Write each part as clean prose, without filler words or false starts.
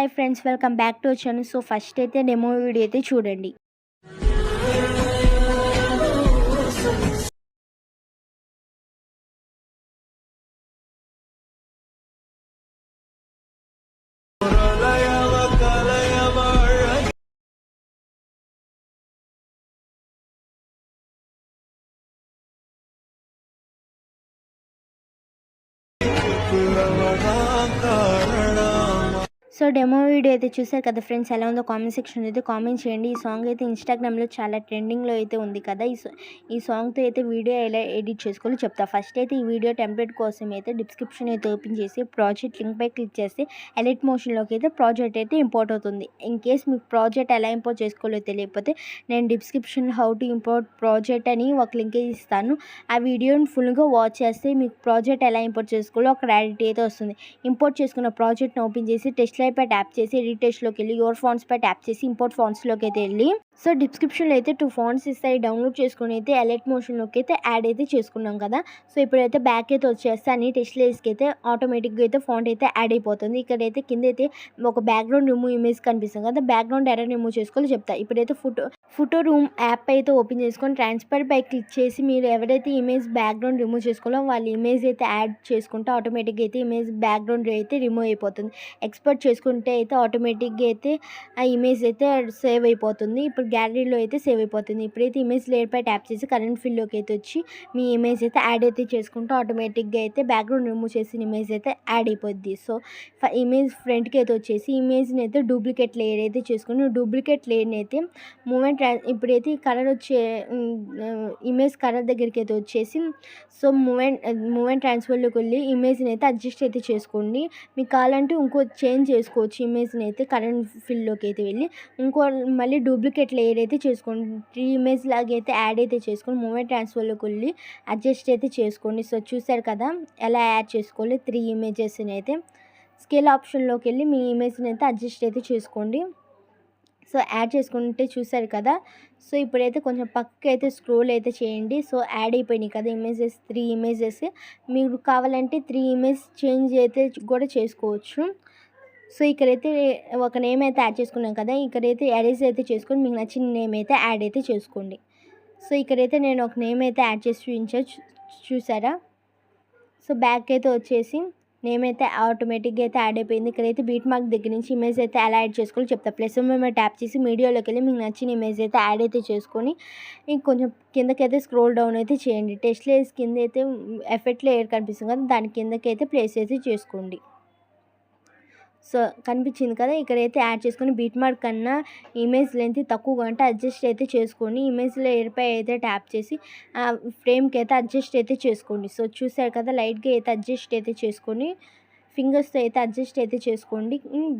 Hi friends, welcome back to our channel. So first అయితే demo video అయితే చూడండి. So demo video అయితే చూసారు కదా ఫ్రెండ్స్, ఎలా ఉందో కామెంట్ సెక్షన్ అయితే కామెంట్ చేయండి. ఈ సాంగ్ అయితే ఇన్స్టాగ్రామ్లో చాలా ట్రెండింగ్లో అయితే ఉంది కదా. ఈ సాంగ్తో అయితే వీడియో ఎలా ఎడిట్ చేసుకోవాలో చెప్తా. ఫస్ట్ అయితే ఈ వీడియో టెంప్లెట్ కోసం అయితే డిస్క్రిప్షన్ అయితే ఓపెన్ చేసి ప్రాజెక్ట్ లింక్పై క్లిక్ చేస్తే ఎడిట్ మోషన్లోకి అయితే ప్రాజెక్ట్ అయితే ఇంపోర్ట్ అవుతుంది. ఇన్ కేస్ మీకు ప్రాజెక్ట్ ఎలా ఇంపోర్ట్ చేసుకోవాలో తెలియకపోతే నేను description how to import project అని ఒక లింక్ ఇస్తాను. ఆ వీడియోని ఫుల్గా వాచ్ చేస్తే మీకు ప్రాజెక్ట్ ఎలా ఇంపోర్ట్ చేసుకోవాలో ఒక క్లారిటీ అయితే వస్తుంది. ఇంపోర్ట్ చేసుకున్న ప్రాజెక్ట్ని ఓపెన్ చేసి టెస్ట్ పై ట్యాప్ చేసి ఎడిట్ టెస్ట్లోకి వెళ్ళి యువర్ ఫాంట్స్ పై ట్యాప్ చేసి ఇంపోర్ట్ ఫాంట్స్లోకి అయితే వెళ్ళి సో డిస్క్రిప్షన్లో అయితే 2 ఫాంట్స్ ఇస్తాయి. డౌన్లోడ్ చేసుకుని అయితే ఎలెక్ట్ మోషన్లోకి అయితే యాడ్ అయితే చేసుకున్నాం కదా. సో ఇప్పుడైతే బ్యాక్ అయితే వచ్చేస్తే అన్ని టెస్ట్ లేస్కి అయితే ఆటోమేటిక్గా అయితే ఫాంట్ అయితే యాడ్ అయిపోతుంది. ఇక్కడైతే కింద అయితే ఒక బ్యాక్గ్రౌండ్ రిమూవ్ ఇమేజ్ కనిపిస్తుంది కదా, బ్యాక్గ్రౌండ్ ఎలా రిమూవ్ చేసుకోవాలో చెప్తా. ఇప్పుడైతే ఫోటో రూమ్ యాప్ అయితే ఓపెన్ చేసుకొని ట్రాన్స్ఫర్ పై క్లిక్ చేసి మీరు ఎవరైతే ఇమేజ్ బ్యాక్గ్రౌండ్ రిమూవ్ చేసుకోవాలో వాళ్ళ ఇమేజ్ అయితే యాడ్ చేసుకుంటే ఆటోమేటిక్గా అయితే ఇమేజ్ బ్యాక్గ్రౌండ్ అయితే రిమూవ్ అయిపోతుంది. ఎక్స్పోర్ట్ చేసుకుంటే అయితే ఆటోమేటిక్గా అయితే ఆ ఇమేజ్ అయితే సేవ్ అయిపోతుంది. ఇప్పుడు గ్యాలరీలో అయితే సేవ్ అయిపోతుంది. ఇప్పుడైతే ఇమేజ్ లేయర్ పై ట్యాప్ చేసి కరెంట్ ఫిల్లోకి అయితే వచ్చి మీ ఇమేజ్ అయితే యాడ్ అయితే చేసుకుంటే ఆటోమేటిక్గా అయితే బ్యాక్గ్రౌండ్ రిమూవ్ చేసిన ఇమేజ్ అయితే యాడ్ అయిపోద్ది. సో ఇమేజ్ ఫ్రంట్కి అయితే వచ్చేసి ఇమేజ్ని అయితే డూప్లికేట్ లేయర్ అయితే చేసుకుని డూప్లికేట్ లేయర్ని అయితే మూమెంట్ ఇప్పుడైతే కలర్ వచ్చే ఇమేజ్ కలర్ దగ్గరికి అయితే వచ్చేసి సో మూమెంట్ ట్రాన్స్ఫర్లోకి వెళ్ళి ఇమేజ్ని అయితే అడ్జస్ట్ అయితే చేసుకోండి. మీకు కావాలంటే ఇంకో చేంజ్ చేసుకోవచ్చు. ఇమేజ్ని అయితే కరెంట్ ఫిల్లోకి అయితే వెళ్ళి ఇంకో మళ్ళీ డూప్లికేట్ లేయర్ అయితే చేసుకోండి. 3 ఇమేజ్ లాగా అయితే యాడ్ అయితే చేసుకొని మూమెంట్ ట్రాన్స్ఫర్లోకి వెళ్ళి అడ్జస్ట్ అయితే చేసుకోండి. సో చూసారు కదా ఎలా యాడ్ చేసుకోవాలి. 3 ఇమేజెస్ని అయితే స్కేల్ ఆప్షన్లోకి వెళ్ళి మీ ఇమేజ్ని అయితే అడ్జస్ట్ అయితే చేసుకోండి. సో యాడ్ చేసుకుంటే చూసారు కదా. సో ఇప్పుడైతే కొంచెం పక్కకి అయితే స్క్రోల్ అయితే చేయండి. సో యాడ్ అయిపోయినాయి కదా ఇమేజెస్, 3 ఇమేజెస్. మీరు కావాలంటే 3 ఇమేజ్ చేంజ్ అయితే కూడా చేసుకోవచ్చు. సో ఇక్కడైతే ఒక నేమ్ అయితే యాడ్ చేసుకున్నాం కదా, ఇక్కడైతే ఎరేజ్ అయితే చేసుకొని మీకు నచ్చిన నేమ్ అయితే యాడ్ అయితే చేసుకోండి. సో ఇక్కడైతే నేను ఒక నేమ్ అయితే యాడ్ చేసి చూసారా. సో బ్యాక్ అయితే వచ్చేసి నేమ్ అయితే ఆటోమేటిక్గా అయితే యాడ్ అయిపోయింది. ఇక్కడైతే బీట్ మార్క్ దగ్గర నుంచి ఇమేజ్ అయితే ఎలా యాడ్ చేసుకోవాలో చెప్తా. ప్లస్ మేము ట్యాప్ చేసి మీడియాలోకి వెళ్ళి మీకు నచ్చిన ఇమేజ్ అయితే యాడ్ అయితే చేసుకొని ఇంకొంచెం కిందకైతే స్క్రోల్ డౌన్ అయితే చేయండి. టెస్ట్ లేయర్స్ కింద అయితే ఎఫెక్ట్ లేయర్ కనిపిస్తుంది కదా, దాని కిందకైతే ప్లేస్ అయితే చేసుకోండి. సో కనిపించింది కదా, ఇక్కడైతే యాడ్ చేసుకొని బీట్ మార్క్ కన్నా ఇమేజ్ లెంత్ తక్కువగా అంటే అడ్జస్ట్ అయితే చేసుకొని ఇమేజ్ లేయర్పై అయితే ట్యాప్ చేసి ఫ్రేమ్కి అయితే అడ్జస్ట్ అయితే చేసుకోండి. సో చూసారు కదా లైట్గా అయితే అడ్జస్ట్ అయితే చేసుకొని ఫింగర్స్తో అయితే అడ్జస్ట్ అయితే చేసుకోండి.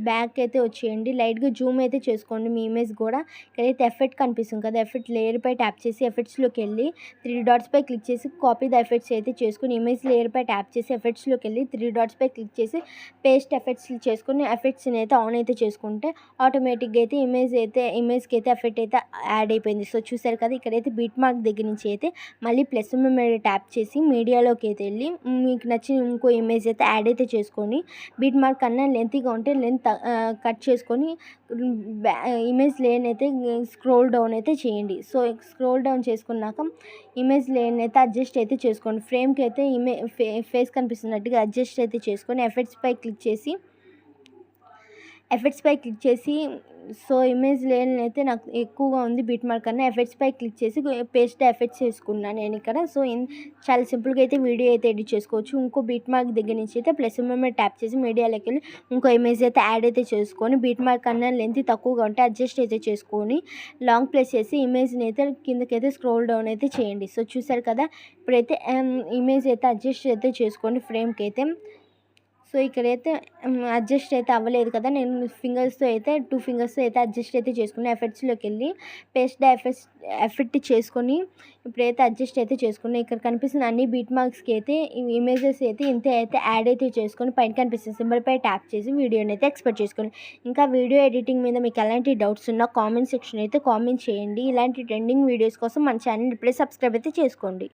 బ్యాక్ అయితే వచ్చేయండి, లైట్గా జూమ్ అయితే చేసుకోండి మీ ఇమేజ్ కూడా. ఇక్కడైతే ఎఫెక్ట్ కనిపిస్తుంది కదా, ఎఫెక్ట్ లేయర్పై ట్యాప్ చేసి ఎఫెక్ట్స్లోకి వెళ్ళి 3 డాట్స్పై క్లిక్ చేసి కాపీ ద ఎఫెక్ట్స్ అయితే చేసుకుని ఇమేజ్ లేయర్పై ట్యాప్ చేసి ఎఫెక్ట్స్లోకి వెళ్ళి 3 డాట్స్పై క్లిక్ చేసి పేస్ట్ ఎఫెక్ట్స్ చేసుకుని ఎఫెక్ట్స్ని అయితే ఆన్ అయితే చేసుకుంటే ఆటోమేటిక్గా అయితే ఇమేజ్కి అయితే ఎఫెక్ట్ అయితే యాడ్ అయిపోయింది. సో చూసారు కదా, ఇక్కడైతే బీట్ మార్క్ దగ్గర నుంచి అయితే మళ్ళీ ప్లస్ మీద ట్యాప్ చేసి మీడియాలోకి అయితే వెళ్ళి మీకు నచ్చిన ఇంకో ఇమేజ్ అయితే యాడ్ అయితే చేసుకోండి. బీట్ మార్క్ కన్నా లెంత్గా ఉంటే లెంత్ కట్ చేసుకొని ఇమేజ్ లేయర్ అయితే స్క్రోల్ డౌన్ అయితే చేయండి. సో స్క్రోల్ డౌన్ చేసుకున్నాక ఇమేజ్ లేయర్ అయితే అడ్జస్ట్ అయితే చేసుకోండి. ఫ్రేమ్కి అయితే ఫేస్ కనిపిస్తున్నట్టుగా అడ్జస్ట్ అయితే చేసుకొని ఎఫెక్ట్స్ పై క్లిక్ చేసి సో ఇమేజ్ లేయర్ అయితే నాకు ఎక్కువగా ఉంది బీట్ మార్క్ కన్నా, ఎఫెక్ట్స్ పై క్లిక్ చేసి పేస్ట్ ఎఫెక్ట్స్ చేసుకున్నాను నేను ఇక్కడ. సో చాలా సింపుల్గా అయితే వీడియో అయితే ఎడిట్ చేసుకోవచ్చు. ఇంకో బీట్ మార్క్ దగ్గర నుంచి అయితే ప్లస్ మీద ట్యాప్ చేసి మీడియాలోకి వెళ్ళి ఇంకో ఇమేజ్ అయితే యాడ్ అయితే చేసుకొని బీట్ మార్క్ కన్నా లెంత్ తక్కువగా ఉంటే అడ్జస్ట్ అయితే చేసుకొని లాంగ్ ప్లేస్ చేసి ఇమేజ్ని అయితే కిందకైతే స్క్రోల్ డౌన్ అయితే చేయండి. సో చూసారు కదా, ఇప్పుడైతే ఇమేజ్ అయితే అడ్జస్ట్ అయితే చేసుకోండి ఫ్రేమ్కి అయితే. సో ఇక్కడైతే అడ్జస్ట్ అయితే అవ్వలేదు కదా, నేను 2 ఫింగర్స్తో అయితే అడ్జస్ట్ అయితే చేసుకుని ఎఫెక్ట్స్లోకి వెళ్ళి పేస్ట్ ఎఫెక్ట్ చేసుకొని ఇప్పుడైతే అడ్జస్ట్ అయితే చేసుకుని ఇక్కడ కనిపిస్తున్న అన్ని బీట్ మార్క్స్కి అయితే ఇమేజెస్ అయితే ఇంత అయితే యాడ్ అయితే చేసుకొని పైన కనిపిస్తుంది సింబల్పై ట్యాప్ చేసి వీడియోని అయితే ఎక్స్పోర్ట్ చేసుకోండి. ఇంకా వీడియో ఎడిటింగ్ మీద మీకు ఎలాంటి డౌట్స్ ఉన్నా కామెంట్ సెక్షన్ అయితే కామెంట్ చేయండి. ఇలాంటి ట్రెండింగ్ వీడియోస్ కోసం మన ఛానల్ ఇప్పుడే సబ్స్క్రైబ్ అయితే చేసుకోండి.